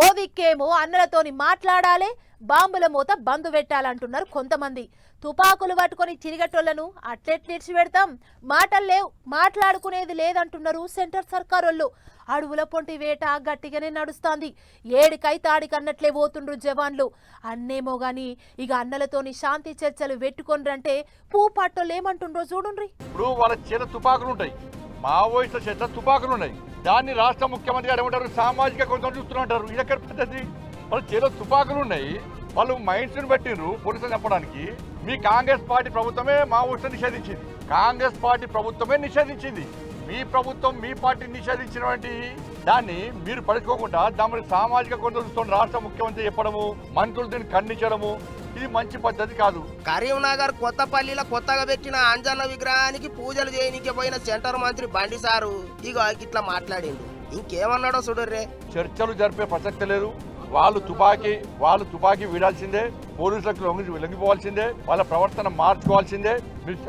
ఓ దిక్కేమో అన్నలతోని మాట్లాడాలి, బాంబుల మూత బందు పెట్టాలంటున్నారు కొంతమంది. తుపాకులు పట్టుకొని తిరిగేటోళ్లను అట్లెట్లిడ్చి పెడతాం, మాటలు లేవు, మాట్లాడుకునేది లేదంటున్నారు సెంటర్ సర్కారోళ్ళు. అడవుల పొంటి వేట గట్టిగానే నడుస్తాంది. ఏడికైతాడికన్నట్లే పోతుండ్రు జవాన్లు. అన్నేమో గాని ఇక అన్నలతోని శాంతి చర్చలు పెట్టుకొండ్రంటే పూ పట్టోళ్ళు ఏమంటుండ్రో చూడుండ్రి. ఇప్పుడు వాళ్ళ చేత తుపాకులు ఉంటాయి, మావోయిస్టుల చేత తుపాకులు ఉన్నాయి. దాన్ని రాష్ట్ర ముఖ్యమంత్రి గారు ఏమంటారు, సామాజిక కొంచెం చూస్తున్నట్టారు. ఇది ఎక్కడ పద్ధతి? వాళ్ళ చేత తుపాకులు ఉన్నాయి, వాళ్ళు మైండ్స్ ని పెట్టిండ్రు పోలీసులు చెప్పడానికి. మీ కాంగ్రెస్ పార్టీ ప్రభుత్వమే మావోయిస్టులు నిషేధించింది, కాంగ్రెస్ పార్టీ ప్రభుత్వమే నిషేధించింది. మీ ప్రభుత్వం మీ పార్టీ నిషేధించినటువంటి దాన్ని మీరు పడుకోకుండా దాని సామాజిక కొంచెం చూస్తున్న రాష్ట్ర ముఖ్యమంత్రి చెప్పడము, మంత్రులు దీన్ని ఖండించడము, ఇది మంచి పద్ధతి కాదు. కరీంనగర్ కొత్తపల్లిలో కొత్తగా పెట్టిన అంజన్న విగ్రహానికి పూజలు చేయనీకి పోయిన సెంటర్ మంత్రి బండి సారు ఇగో ఇట్లా మాట్లాడిండు. ఇంకేమన్నాడో చూడర్రే. చర్చలు జరిపే ప్రసక్తి లేదు. వాళ్ళు తుపాకీ వీడాల్సిందే, పోలీసులకు లొంగిపోవాల్సిందే, వాళ్ళ ప్రవర్తన మార్చుకోవాల్సిందే.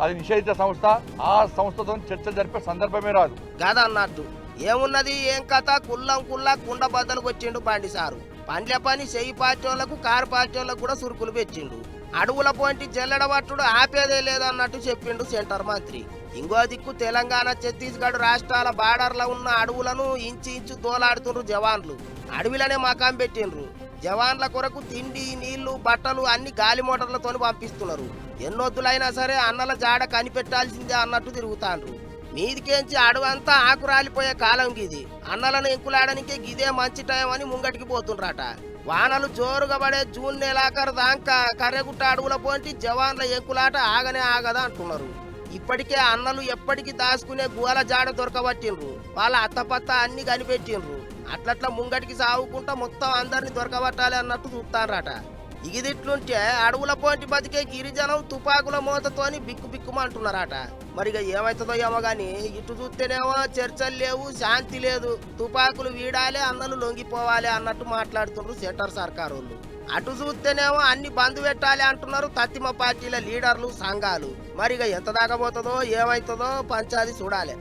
అది నిషేధిత సంస్థ, ఆ సంస్థతో చర్చలు జరిపే సందర్భమే రాదు. గదన్నట్టు ఏమున్నది ఏం కథ, కుల్లా కుండ బద్దలకు వచ్చిండు బండి సారు. పండ్ల పని చెయ్యి పార్టీ వాళ్ళకు కారు పార్టీ వాళ్ళకు కూడా సురుకులు పెట్టిండు. అడవుల పోంటి జల్లెడబట్టుడు ఆపేదే లేదన్నట్టు చెప్పిండు సెంటర్ మంత్రి. ఇంకో దిక్కు తెలంగాణ ఛత్తీస్గఢ్ రాష్ట్రాల బార్డర్లో ఉన్న అడవులను ఇంచు దోలాడుతుండ్రు జవాన్లు. అడవిలోనే మకాం పెట్టిండ్రు. జవాన్ల కొరకు తిండి, నీళ్లు, బట్టలు అన్ని గాలి మోటార్లతో పంపిస్తున్నారు. ఎన్నొద్దులైనా సరే అన్నల జాడ కనిపెట్టాల్సిందే అన్నట్టు తిరుగుతాండ్రు. మీదికేంచి అడవంతా ఆకురాలిపోయే కాలం గిది. అన్నలను ఎంకులాడనికే గిదే మంచి టైం అని ముంగటికి పోతుండ్రట. వానలు జోరుగా పడే జూన్ నెలాఖరు దాకా కర్రెగుట్ట అడవుల పోంటి జవాన్ల ఎక్కులాట ఆగనే ఆగదా అంటున్నారు. ఇప్పటికే అన్నలు ఎప్పటికీ దాచుకునే గుహల జాడ దొరకబట్టిండ్రు. వాళ్ళ అత్తపత్త అన్ని కనిపెట్టిండ్రు. అట్లట్లా ముంగటికి సాగుకుంటా మొత్తం అందరిని దొరకబట్టాలి అన్నట్టు చూస్తారట. ఇగిదిట్లుంటే అడవుల పోంటి బతికే గిరిజనం తుపాకుల మూతతోని బిక్కుమంటున్నారట. మరిగా ఏమైతుందో ఏమో గాని ఇటు చూస్తేనేమో చర్చలు లేవు, శాంతి లేదు. తుపాకులు వీడాలి, అన్నలు లొంగిపోవాలి అన్నట్టు మాట్లాడుతున్నారు సెంటర్ సర్కారు వాళ్ళు. అటు చూస్తేనేమో అన్ని బంద్ పెట్టాలి అంటున్నారు తత్తిమ పార్టీల లీడర్లు, సంఘాలు. మరిగా ఎంత దాకా పోతుందో ఏమైతుందో పంచాది చూడాలి.